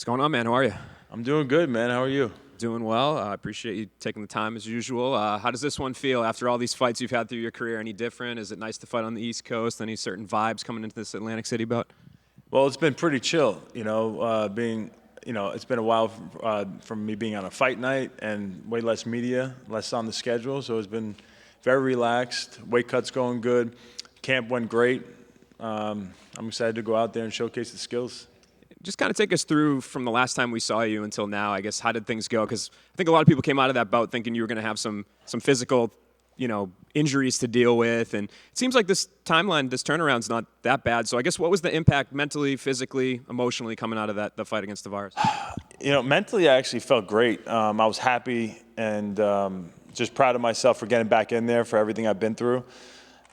going on, man? How are you? I'm doing good, man. How are you? Doing well. I appreciate you taking the time as usual. How does this one feel after all these fights you've had through your career? Any different? Is it nice to fight on the East Coast? Any certain vibes coming into this Atlantic City bout? Well, it's been pretty chill, it's been a while from me being on a fight night and way less media, less on the schedule. So it's been very relaxed. Weight cut's going good. Camp went great. I'm excited to go out there and showcase the skills. Just kind of take us through from the last time we saw you until now. I guess how did things go? Because I think a lot of people came out of that bout thinking you were going to have some physical, injuries to deal with, and it seems like this timeline, this turnaround's not that bad. So I guess what was the impact mentally, physically, emotionally coming out of the fight against the virus? Mentally, I actually felt great. I was happy and just proud of myself for getting back in there for everything I've been through.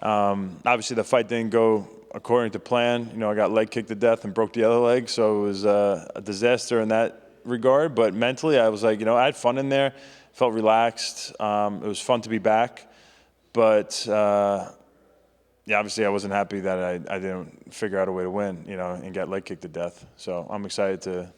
Obviously, the fight didn't go according to plan. I got leg kicked to death and broke the other leg, so it was a disaster in that regard. But mentally, I was like, I had fun in there, felt relaxed. It was fun to be back. But, obviously I wasn't happy that I didn't figure out a way to win, and get leg kicked to death. So I'm excited to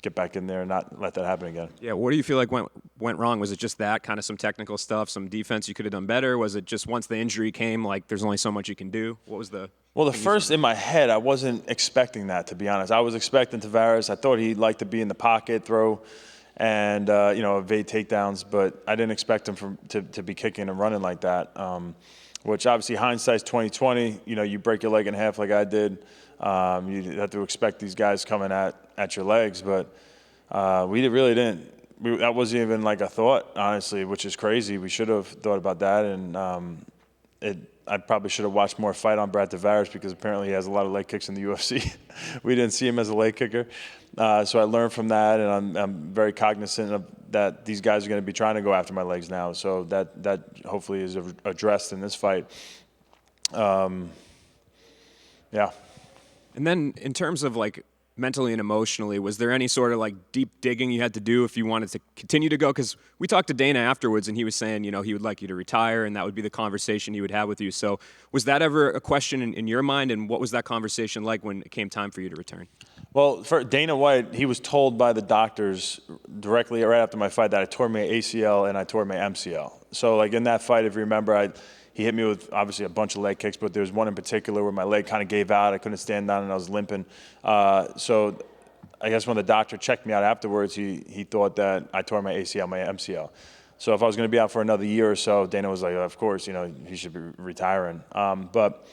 get back in there and not let that happen again. Yeah, what do you feel like went wrong? Was it just that, kind of some technical stuff, some defense you could have done better? Was it just once the injury came, like there's only so much you can do? What was the... Well, the first in my head, I wasn't expecting that, to be honest. I was expecting Tavares. I thought he'd like to be in the pocket, throw, and evade takedowns, but I didn't expect him to be kicking and running like that. Which obviously hindsight's 2020. You break your leg in half like I did. You have to expect these guys coming at your legs, but we really didn't. That wasn't even like a thought, honestly, which is crazy. We should have thought about that, and I probably should have watched more fight on Brad Tavares because apparently he has a lot of leg kicks in the UFC. We didn't see him as a leg kicker. So I learned from that, and I'm very cognizant of that these guys are going to be trying to go after my legs now. So that hopefully is addressed in this fight. Yeah. And then in terms of mentally and emotionally, was there any sort of deep digging you had to do if you wanted to continue to go? Because we talked to Dana afterwards, and he was saying, he would like you to retire, and that would be the conversation he would have with you. So was that ever a question in your mind, and what was that conversation like when it came time for you to return? Well, for Dana White, he was told by the doctors directly right after my fight that I tore my ACL and I tore my MCL. So in that fight, if you remember, he hit me with obviously a bunch of leg kicks, but there was one in particular where my leg kind of gave out. I couldn't stand down and I was limping. So I guess when the doctor checked me out afterwards, he thought that I tore my ACL, my MCL. So if I was going to be out for another year or so, Dana was like, of course, he should be retiring. But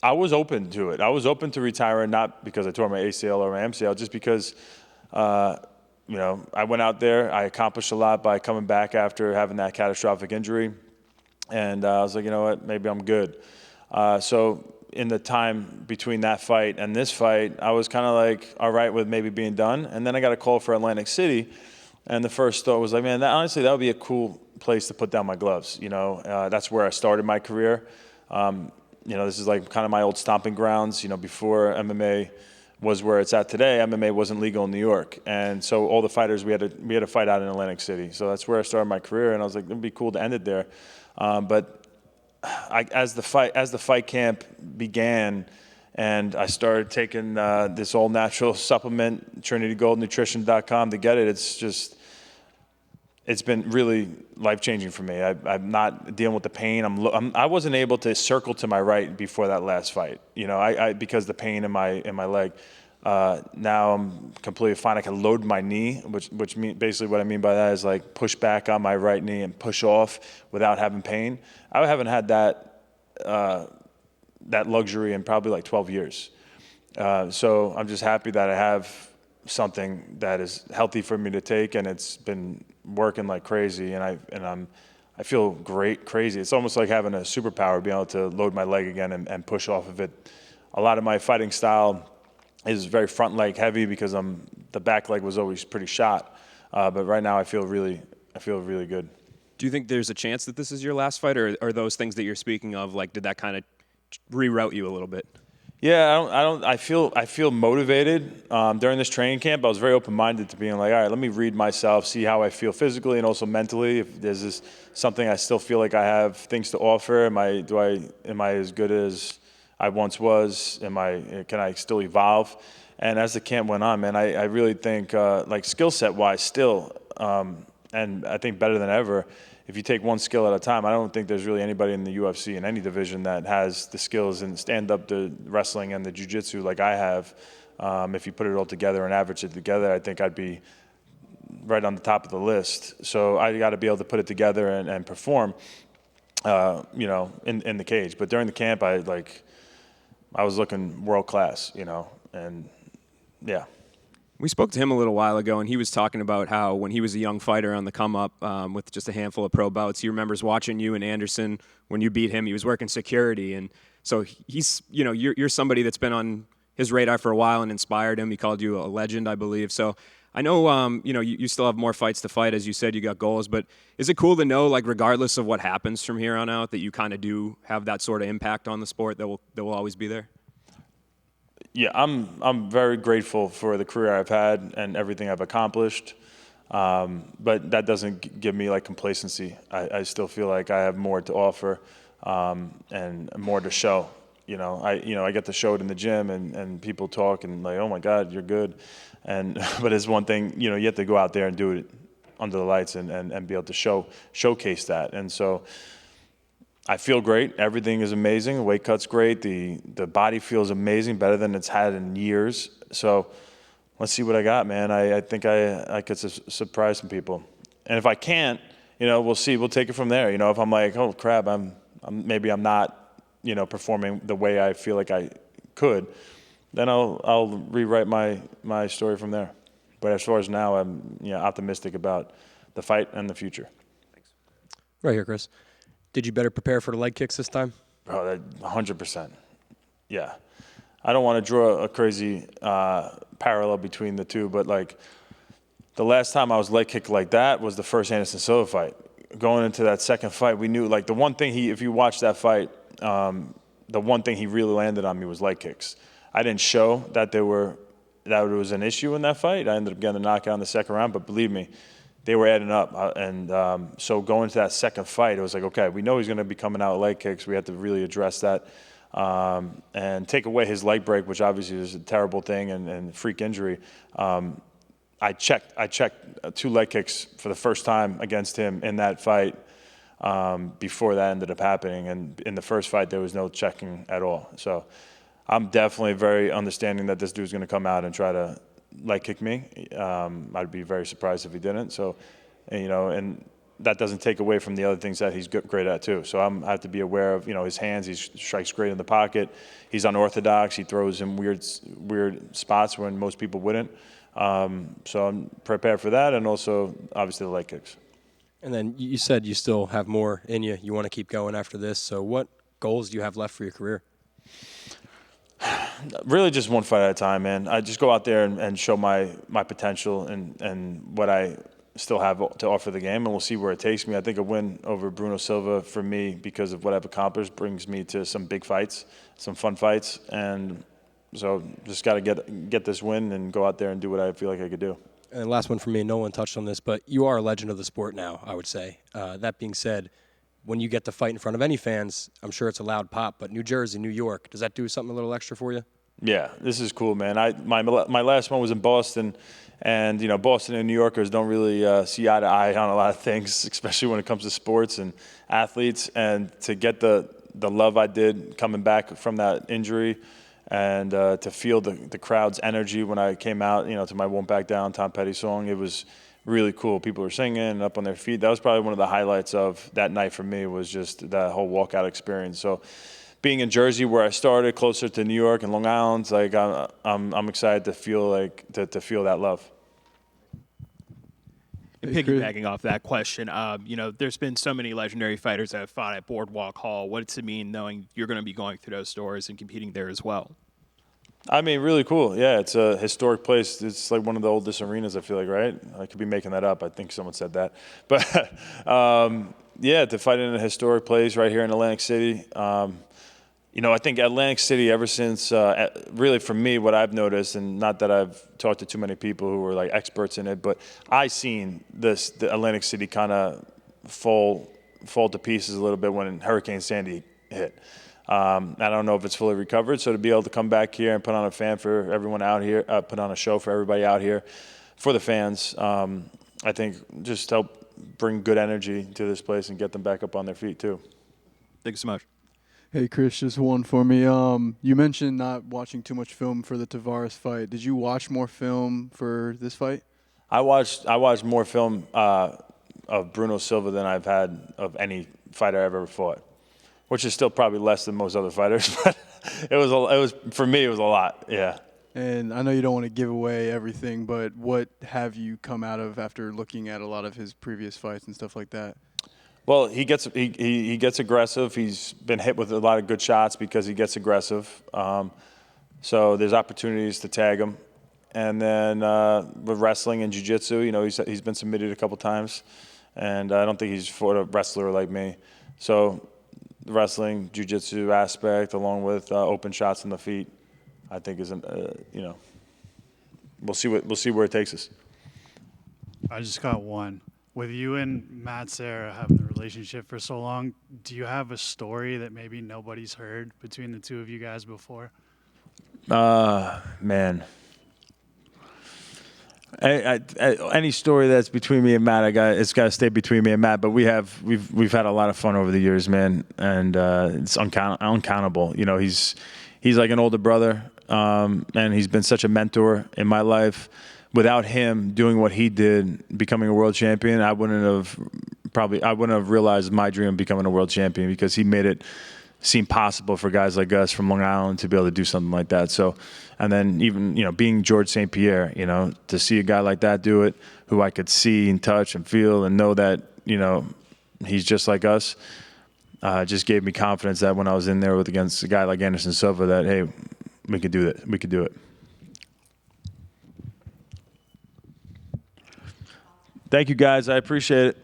I was open to it. I was open to retiring, not because I tore my ACL or my MCL, just because I went out there. I accomplished a lot by coming back after having that catastrophic injury. And I was like, you know what, maybe I'm good. So in the time between that fight and this fight, I was kind of all right with maybe being done. And then I got a call for Atlantic City. And the first thought was man, honestly, that would be a cool place to put down my gloves. That's where I started my career. This is kind of my old stomping grounds. Before MMA was where it's at today, MMA wasn't legal in New York. And so all the fighters, we had to fight out in Atlantic City. So that's where I started my career. And I was like, it'd be cool to end it there. But as the fight camp began, and I started taking this all natural supplement, TrinityGoldNutrition.com, to get it, it's been really life-changing for me. I'm not dealing with the pain. I wasn't able to circle to my right before that last fight, because the pain in my leg. Now I'm completely fine. I can load my knee, which basically what I mean by that is push back on my right knee and push off without having pain. I haven't had that luxury in probably 12 years. So I'm just happy that I have something that is healthy for me to take, and it's been working like crazy, and I feel crazy. It's almost like having a superpower, being able to load my leg again and push off of it. A lot of my fighting style is very front leg heavy because the back leg was always pretty shot. But right now I feel really good. Do you think there's a chance that this is your last fight, or are those things that you're speaking of, did that kind of reroute you a little bit? Yeah, I feel motivated. During this training camp, I was very open-minded to being all right, let me read myself, see how I feel physically and also mentally. If there's something I still feel like I have things to offer, am I as good as I once was? Can I still evolve? And as the camp went on, man, I really think, like skill set wise still, and I think better than ever, if you take one skill at a time, I don't think there's really anybody in the UFC in any division that has the skills and stand up to wrestling and the jiu-jitsu like I have. If you put it all together and average it together, I think I'd be right on the top of the list. So I got to be able to put it together and perform, in the cage. But during the camp, I was looking world class, and yeah. We spoke to him a little while ago, and he was talking about how when he was a young fighter on the come-up with just a handful of pro bouts, he remembers watching you and Anderson when you beat him. He was working security, and so he's, you're somebody that's been on his radar for a while and inspired him. He called you a legend, I believe. So I know, you still have more fights to fight. As you said, you got goals, but is it cool to know, like, regardless of what happens from here on out, that you kind of do have that sort of impact on the sport that will always be there? Yeah, I'm very grateful for the career I've had and everything I've accomplished, but that doesn't give me like complacency. I still feel like I have more to offer and more to show. I get to show it in the gym and people talk and like, oh my God, you're good, but it's one thing. You have to go out there and do it under the lights and be able to showcase that. And so I feel great. Everything is amazing. The weight cut's great. The body feels amazing, better than it's had in years. So let's see what I got, man. I think I could surprise some people. And if I can't, we'll see. We'll take it from there. If I'm like, oh crap, maybe I'm not, performing the way I feel like I could, then I'll rewrite my story from there. But as far as now, I'm optimistic about the fight and the future. Thanks. Right here, Chris. Did you better prepare for the leg kicks this time? Bro, that 100%. Yeah. I don't want to draw a crazy parallel between the two, but like the last time I was leg kicked like that was the first Anderson Silva fight. Going into that second fight, we knew like the one thing if you watch that fight, the one thing he really landed on me was leg kicks. I didn't show that it was an issue in that fight. I ended up getting a knockout in the second round, but believe me, they were adding up. So going to that second fight, it was like, okay, we know he's going to be coming out with leg kicks. We have to really address that and take away his leg break, which obviously is a terrible thing and freak injury. I checked 2 leg kicks for the first time against him in that fight before that ended up happening. And in the first fight, there was no checking at all. So I'm definitely very understanding that this dude's going to come out and try to leg kick me. I'd be very surprised if he didn't. So, and that doesn't take away from the other things that he's great at too. So I have to be aware of, his hands. He strikes great in the pocket. He's unorthodox. He throws in weird spots when most people wouldn't. So I'm prepared for that, and also obviously the leg kicks. And then you said you still have more in you. You want to keep going after this. So what goals do you have left for your career? Really just one fight at a time, man. I just go out there and show my potential and what I still have to offer the game, and we'll see where it takes me. I think a win over Bruno Silva for me, because of what I've accomplished, brings me to some big fights, some fun fights, and so just got to get this win and go out there and do what I feel like I could do. And last one for me, no one touched on this, but you are a legend of the sport now, I would say. That being said, when you get to fight in front of any fans, I'm sure it's a loud pop, but New Jersey, New York, does that do something a little extra for you? Yeah, this is cool, man. My last one was in Boston, and Boston and New Yorkers don't really see eye to eye on a lot of things, especially when it comes to sports and athletes. And to get the love I did coming back from that injury, and to feel the crowd's energy when I came out, to my "Won't Back Down" Tom Petty song, it was really cool. People were singing and up on their feet. That was probably one of the highlights of that night for me, was just that whole walkout experience. So being in Jersey, where I started, closer to New York and Long Island, like I'm excited to feel to feel that love. And piggybacking off that question, there's been so many legendary fighters that have fought at Boardwalk Hall. What does it mean knowing you're going to be going through those doors and competing there as well? I mean, really cool. Yeah, it's a historic place. It's like one of the oldest arenas, I feel like, right? I could be making that up. I think someone said that. But, to fight in a historic place right here in Atlantic City. I think Atlantic City, ever since, really for me, what I've noticed, and not that I've talked to too many people who are like experts in it, but I seen the Atlantic City kind of fall to pieces a little bit when Hurricane Sandy hit. I don't know if it's fully recovered, so to be able to come back here and put on a fan for everyone out here, put on a show for everybody out here, for the fans, I think just help bring good energy to this place and get them back up on their feet too. Thank you so much. Hey, Chris, just one for me. You mentioned not watching too much film for the Tavares fight. Did you watch more film for this fight? I watched more film of Bruno Silva than I've had of any fighter I've ever fought, which is still probably less than most other fighters, but it was for me, it was a lot. Yeah. And I know you don't want to give away everything, but what have you come out of after looking at a lot of his previous fights and stuff like that? Well, he gets aggressive. He's been hit with a lot of good shots because he gets aggressive. So there's opportunities to tag him. And then with wrestling and jiu-jitsu, you know, he's been submitted a couple times, and I don't think he's fought a wrestler like me. So the wrestling, jiu-jitsu aspect, along with open shots in the feet, I think is, you know, we'll see where it takes us. I just got one. With you and Matt Serra having the relationship for so long, do you have a story that maybe nobody's heard between the two of you guys before? Man. Any story that's between me and Matt, it's got to stay between me and Matt. But we've had a lot of fun over the years, man, and it's uncountable. You know, he's like an older brother, and he's been such a mentor in my life. Without him doing what he did, becoming a world champion, I wouldn't have realized my dream of becoming a world champion, because he made it seem possible for guys like us from Long Island to be able to do something like that. So, and then even, you know, being George St. Pierre, you know, to see a guy like that do it, who I could see and touch and feel and know that, you know, he's just like us, just gave me confidence that when I was in there against a guy like Anderson Silva, that, hey, we could do it. We could do it. Thank you, guys. I appreciate it.